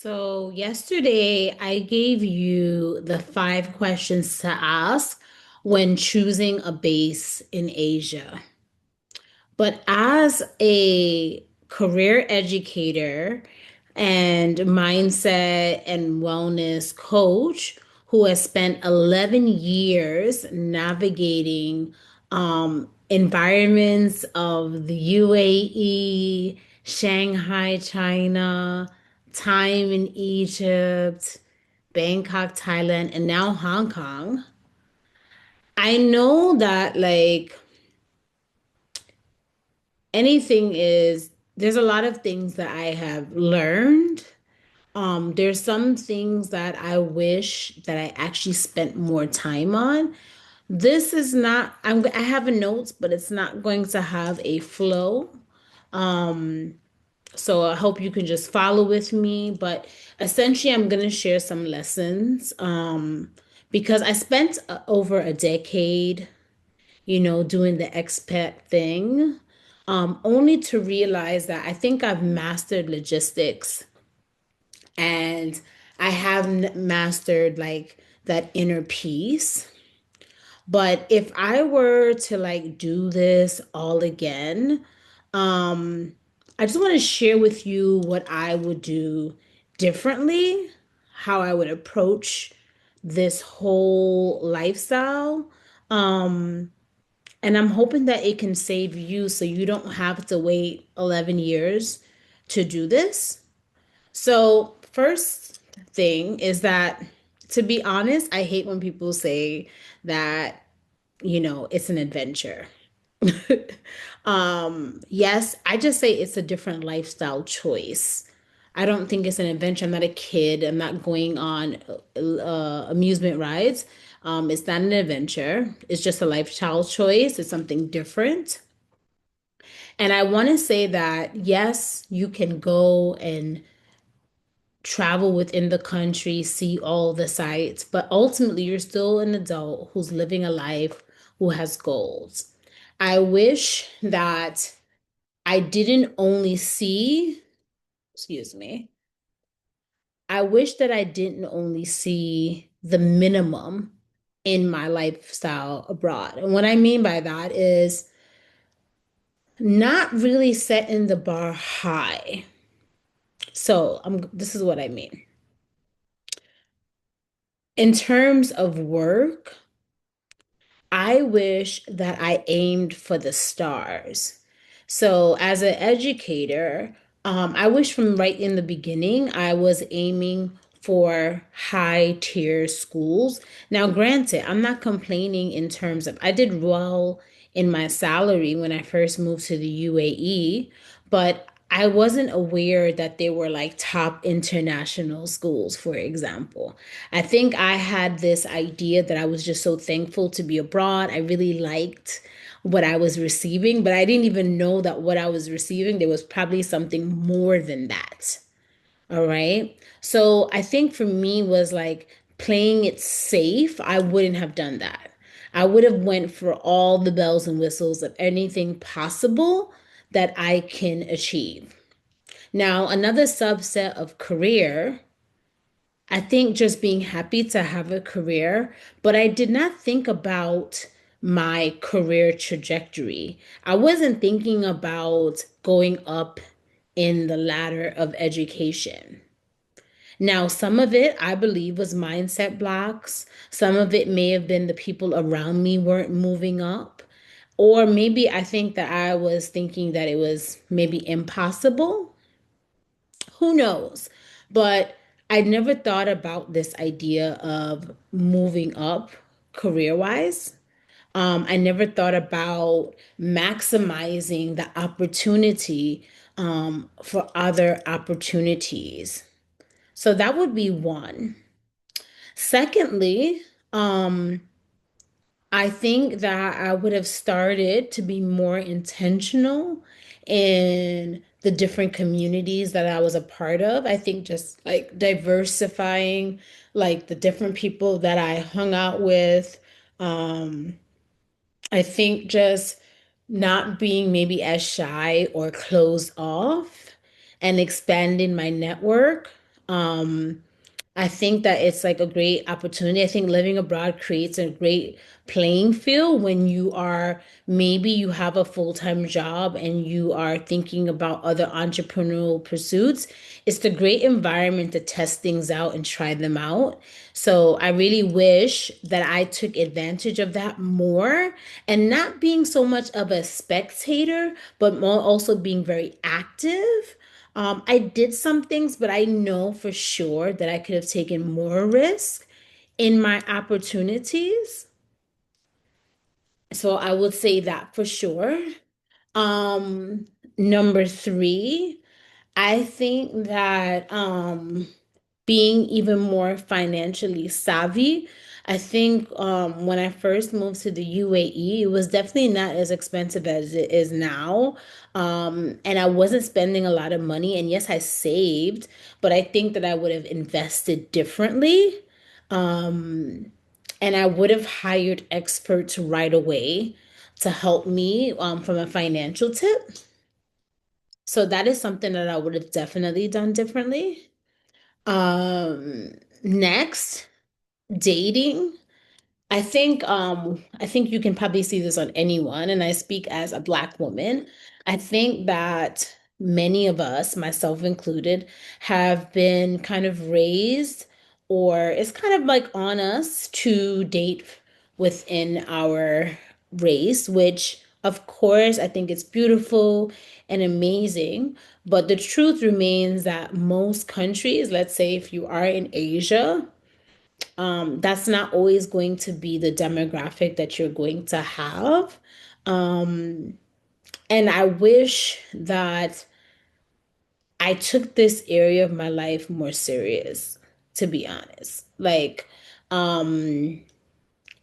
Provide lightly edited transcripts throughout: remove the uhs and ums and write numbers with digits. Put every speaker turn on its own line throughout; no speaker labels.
So, yesterday I gave you the 5 questions to ask when choosing a base in Asia. But as a career educator and mindset and wellness coach who has spent 11 years navigating environments of the UAE, Shanghai, China, time in Egypt, Bangkok, Thailand, and now Hong Kong, I know that anything is there's a lot of things that I have learned. There's some things that I wish that I actually spent more time on. This is not, I have a notes, but it's not going to have a flow. Um, so I hope you can just follow with me. But essentially, I'm going to share some lessons because I spent over a decade doing the expat thing, only to realize that I think I've mastered logistics and I haven't mastered like that inner peace. But if I were to like do this all again, um, I just want to share with you what I would do differently, how I would approach this whole lifestyle. Um, and I'm hoping that it can save you so you don't have to wait 11 years to do this. So, first thing is that, to be honest, I hate when people say that, it's an adventure. Yes, I just say it's a different lifestyle choice. I don't think it's an adventure. I'm not a kid. I'm not going on amusement rides. It's not an adventure. It's just a lifestyle choice. It's something different. And I want to say that, yes, you can go and travel within the country, see all the sites, but ultimately you're still an adult who's living a life who has goals. I wish that I didn't only see, excuse me, I wish that I didn't only see the minimum in my lifestyle abroad. And what I mean by that is not really setting the bar high. So, this is what I mean. In terms of work, I wish that I aimed for the stars. So, as an educator, I wish from right in the beginning I was aiming for high tier schools. Now, granted, I'm not complaining in terms of I did well in my salary when I first moved to the UAE, but I wasn't aware that they were like top international schools, for example. I think I had this idea that I was just so thankful to be abroad. I really liked what I was receiving, but I didn't even know that what I was receiving, there was probably something more than that. All right. So I think for me was like playing it safe. I wouldn't have done that. I would have went for all the bells and whistles of anything possible that I can achieve. Now, another subset of career, I think just being happy to have a career, but I did not think about my career trajectory. I wasn't thinking about going up in the ladder of education. Now, some of it I believe was mindset blocks. Some of it may have been the people around me weren't moving up. Or maybe I think that I was thinking that it was maybe impossible. Who knows? But I never thought about this idea of moving up career wise. I never thought about maximizing the opportunity for other opportunities. So that would be one. Secondly, um, I think that I would have started to be more intentional in the different communities that I was a part of. I think just like diversifying like the different people that I hung out with. Um, I think just not being maybe as shy or closed off and expanding my network. I think that it's like a great opportunity. I think living abroad creates a great playing field when you are maybe you have a full-time job and you are thinking about other entrepreneurial pursuits. It's the great environment to test things out and try them out. So I really wish that I took advantage of that more and not being so much of a spectator, but more also being very active. I did some things, but I know for sure that I could have taken more risk in my opportunities. So I would say that for sure. Number three, I think that being even more financially savvy. I think when I first moved to the UAE, it was definitely not as expensive as it is now. And I wasn't spending a lot of money. And yes, I saved, but I think that I would have invested differently. Um, and I would have hired experts right away to help me from a financial tip. So that is something that I would have definitely done differently. Next, dating. I think you can probably see this on anyone, and I speak as a Black woman. I think that many of us, myself included, have been kind of raised, or it's kind of like on us to date within our race, which of course I think it's beautiful and amazing. But the truth remains that most countries, let's say if you are in Asia, that's not always going to be the demographic that you're going to have. Um, and I wish that I took this area of my life more serious, to be honest. Um,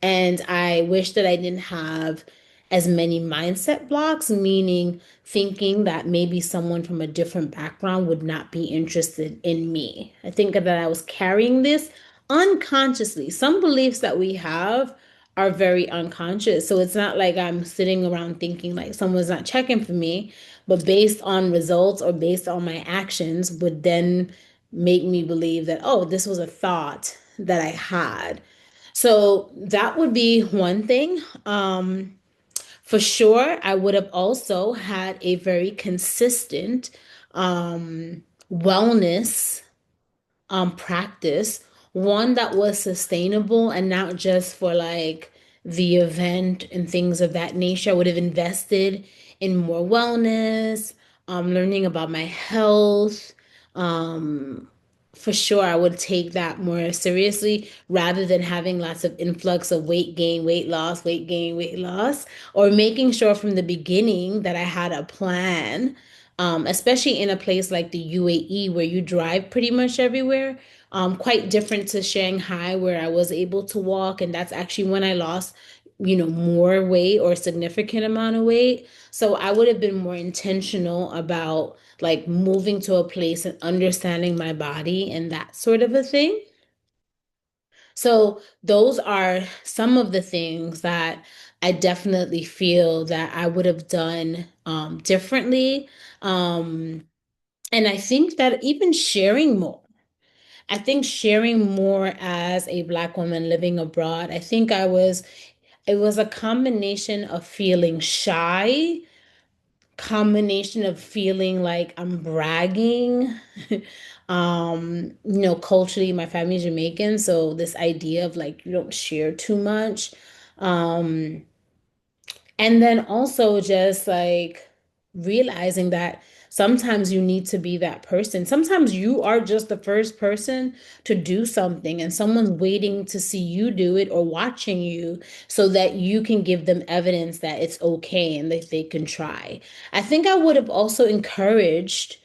and I wish that I didn't have as many mindset blocks, meaning thinking that maybe someone from a different background would not be interested in me. I think that I was carrying this unconsciously. Some beliefs that we have are very unconscious. So it's not like I'm sitting around thinking like someone's not checking for me, but based on results or based on my actions would then make me believe that, oh, this was a thought that I had. So that would be one thing. For sure, I would have also had a very consistent wellness practice, one that was sustainable and not just for like the event and things of that nature. I would have invested in more wellness, learning about my health. Um, for sure, I would take that more seriously rather than having lots of influx of weight gain, weight loss, weight gain, weight loss, or making sure from the beginning that I had a plan, especially in a place like the UAE where you drive pretty much everywhere. Quite different to Shanghai where I was able to walk, and that's actually when I lost, more weight or a significant amount of weight. So I would have been more intentional about like moving to a place and understanding my body and that sort of a thing. So those are some of the things that I definitely feel that I would have done differently. Um, and I think that even sharing more, I think sharing more as a Black woman living abroad, it was a combination of feeling shy, combination of feeling like I'm bragging. Culturally, my family's Jamaican, so this idea of like you don't share too much. Um, and then also just like realizing that sometimes you need to be that person. Sometimes you are just the first person to do something and someone's waiting to see you do it or watching you so that you can give them evidence that it's okay and that they can try. I think I would have also encouraged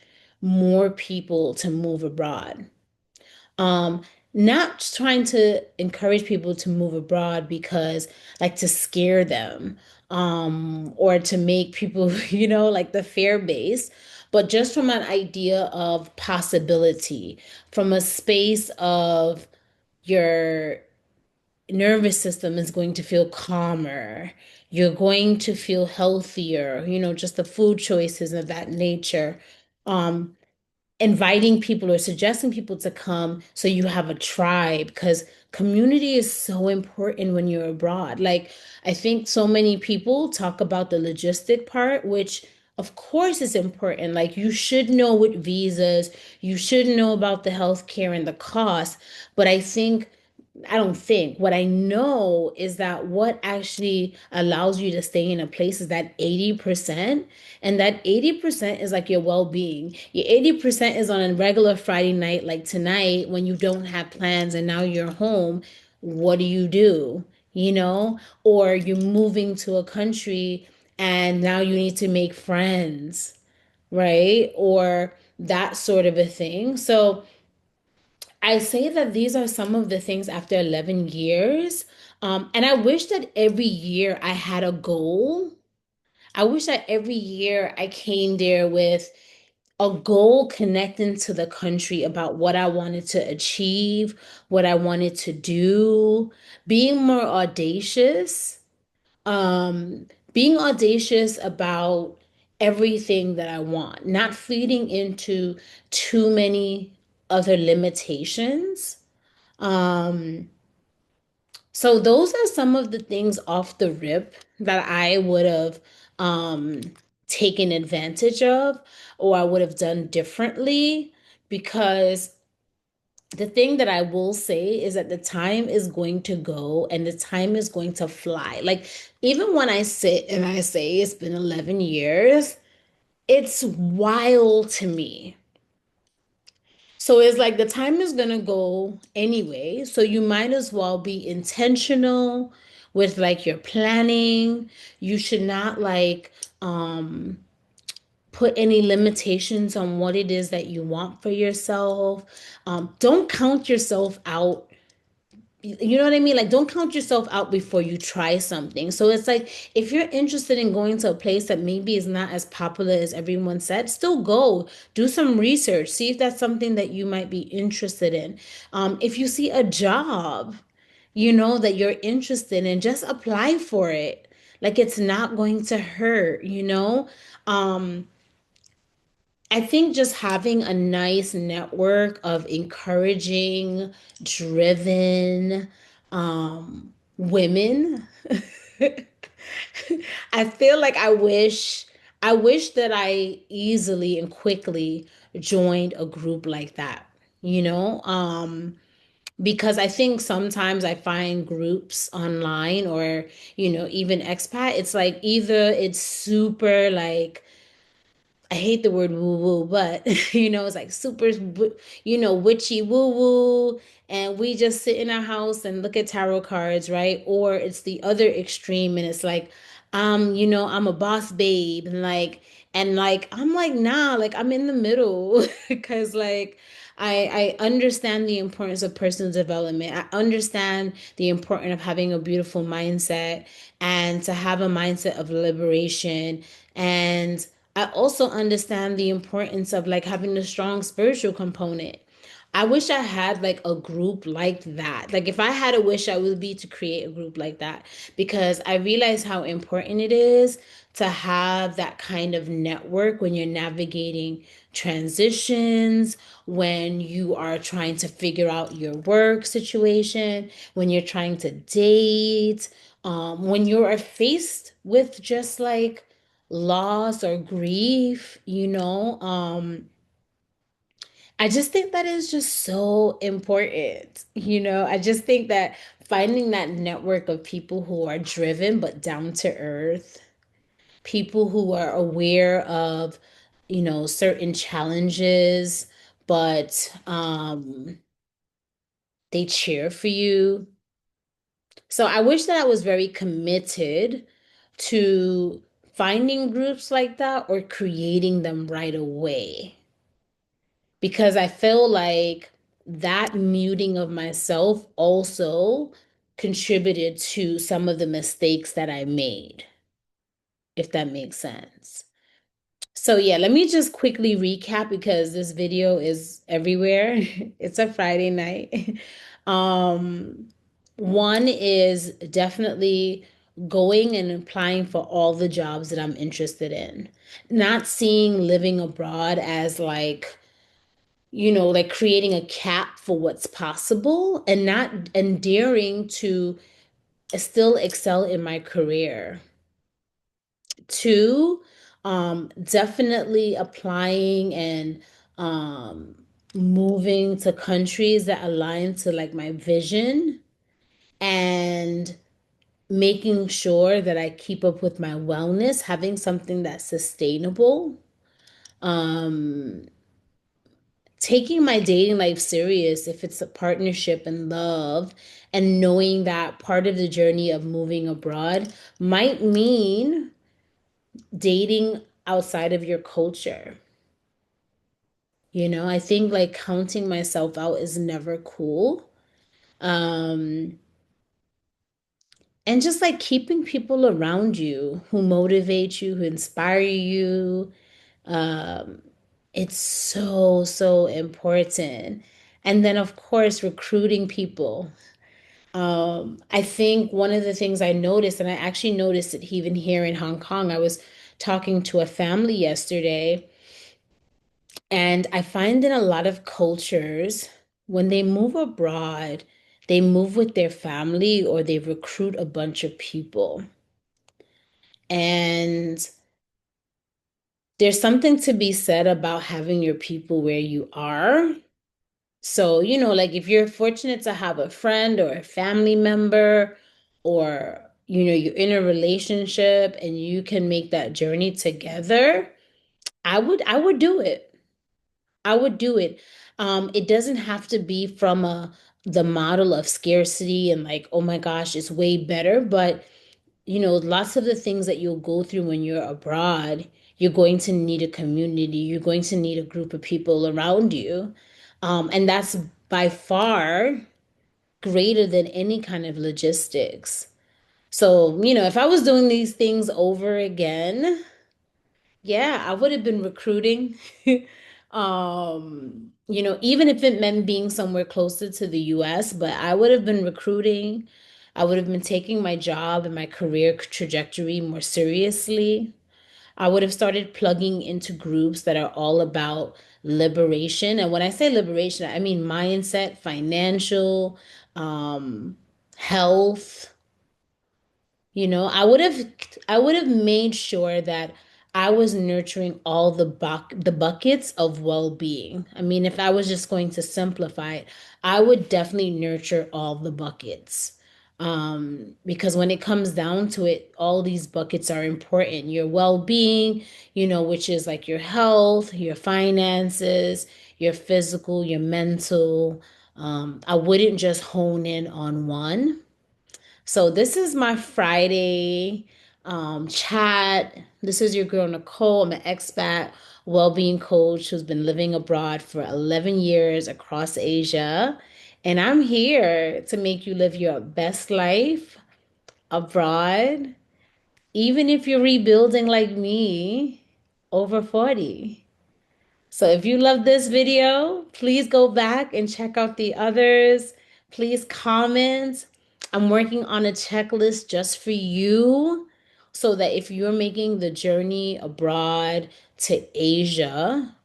more people to move abroad. Um, Not trying to encourage people to move abroad because like to scare them, or to make people, like the fear base, but just from an idea of possibility, from a space of your nervous system is going to feel calmer. You're going to feel healthier, just the food choices of that nature. Um, inviting people or suggesting people to come so you have a tribe, because community is so important when you're abroad. Like, I think so many people talk about the logistic part, which of course is important. Like, you should know what visas, you should know about the healthcare and the cost. But I don't think, what I know is that what actually allows you to stay in a place is that 80%. And that 80% is like your well-being. Your 80% is on a regular Friday night, like tonight, when you don't have plans and now you're home. What do you do? You know? Or you're moving to a country and now you need to make friends, right? Or that sort of a thing. So I say that these are some of the things after 11 years. And I wish that every year I had a goal. I wish that every year I came there with a goal connecting to the country about what I wanted to achieve, what I wanted to do, being more audacious, being audacious about everything that I want, not feeding into too many other limitations. Um, so those are some of the things off the rip that I would have um taken advantage of, or I would have done differently, because the thing that I will say is that the time is going to go and the time is going to fly. Like, even when I sit and I say it's been 11 years, it's wild to me. So it's like the time is gonna go anyway, so you might as well be intentional with like your planning. You should not like um put any limitations on what it is that you want for yourself. Don't count yourself out, you know what I mean? Like, don't count yourself out before you try something. So it's like, if you're interested in going to a place that maybe is not as popular as everyone said, still go. Do some research. See if that's something that you might be interested in. If you see a job, that you're interested in, just apply for it. Like, it's not going to hurt. Um, I think just having a nice network of encouraging, driven women. I feel like I wish that I easily and quickly joined a group like that, you know? Because I think sometimes I find groups online or, even expat, it's like either it's super like, I hate the word woo woo, but it's like super, witchy woo woo. And we just sit in our house and look at tarot cards, right? Or it's the other extreme and it's like, I'm a boss babe. And like, I'm like, nah, like I'm in the middle because like, I understand the importance of personal development. I understand the importance of having a beautiful mindset and to have a mindset of liberation. And I also understand the importance of like having a strong spiritual component. I wish I had like a group like that. Like, if I had a wish, I would be to create a group like that, because I realize how important it is to have that kind of network when you're navigating transitions, when you are trying to figure out your work situation, when you're trying to date, when you are faced with just like loss or grief. I just think that is just so important. I just think that finding that network of people who are driven but down to earth, people who are aware of, certain challenges, but they cheer for you. So I wish that I was very committed to finding groups like that or creating them right away, because I feel like that muting of myself also contributed to some of the mistakes that I made, if that makes sense. So yeah, let me just quickly recap because this video is everywhere. It's a Friday night. Um, One is definitely going and applying for all the jobs that I'm interested in. Not seeing living abroad as like like creating a cap for what's possible and not and daring to still excel in my career. Two, definitely applying and um, moving to countries that align to like my vision and making sure that I keep up with my wellness, having something that's sustainable. Um, Taking my dating life serious if it's a partnership and love, and knowing that part of the journey of moving abroad might mean dating outside of your culture. I think like counting myself out is never cool. Um, and just like keeping people around you who motivate you, who inspire you. Um, it's so, so important. And then, of course, recruiting people. I think one of the things I noticed, and I actually noticed it even here in Hong Kong, I was talking to a family yesterday, and I find in a lot of cultures, when they move abroad, they move with their family or they recruit a bunch of people. And there's something to be said about having your people where you are. So, like if you're fortunate to have a friend or a family member, or, you're in a relationship and you can make that journey together, I would do it. I would do it. It doesn't have to be from the model of scarcity and like, oh my gosh, it's way better, but lots of the things that you'll go through when you're abroad, you're going to need a community, you're going to need a group of people around you. And that's by far greater than any kind of logistics. So, if I was doing these things over again, yeah, I would have been recruiting. Even if it meant being somewhere closer to the US, but I would have been recruiting. I would have been taking my job and my career trajectory more seriously. I would have started plugging into groups that are all about liberation. And when I say liberation, I mean mindset, financial, health. I would have made sure that I was nurturing all the buckets of well-being. I mean, if I was just going to simplify it, I would definitely nurture all the buckets. Because when it comes down to it, all these buckets are important. Your well-being, which is like your health, your finances, your physical, your mental. I wouldn't just hone in on one. So this is my Friday chat. This is your girl Nicole. I'm an expat well-being coach who's been living abroad for 11 years across Asia. And I'm here to make you live your best life abroad, even if you're rebuilding like me over 40. So if you love this video, please go back and check out the others. Please comment. I'm working on a checklist just for you so that if you're making the journey abroad to Asia,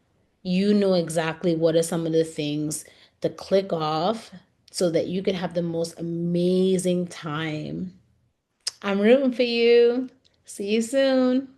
you know exactly what are some of the things to click off so that you can have the most amazing time. I'm rooting for you. See you soon.